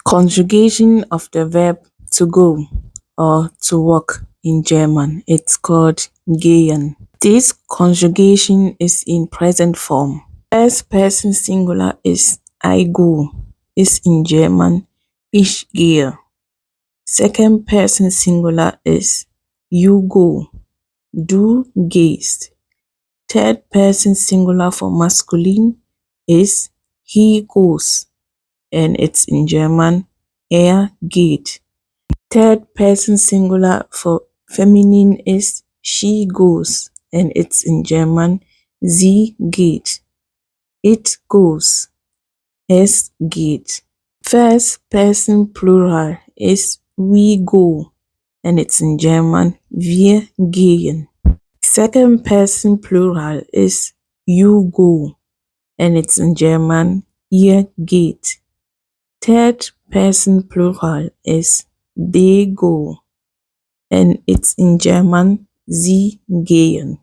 Conjugation of the verb to go or to walk in German. It's called gehen. This conjugation is in present form. First person singular is I go, is in German ich gehe. Second person singular is you go, du gehst. Third person singular for masculine is he goes, and it's in German geht. Third person singular for feminine is she goes, and it's in German sie geht. It goes, es geht. First person plural is we go, and it's in German wir gehen. Second person plural is you go, and it's in German ihr geht. Third person plural is they go, and it's in German sie gehen.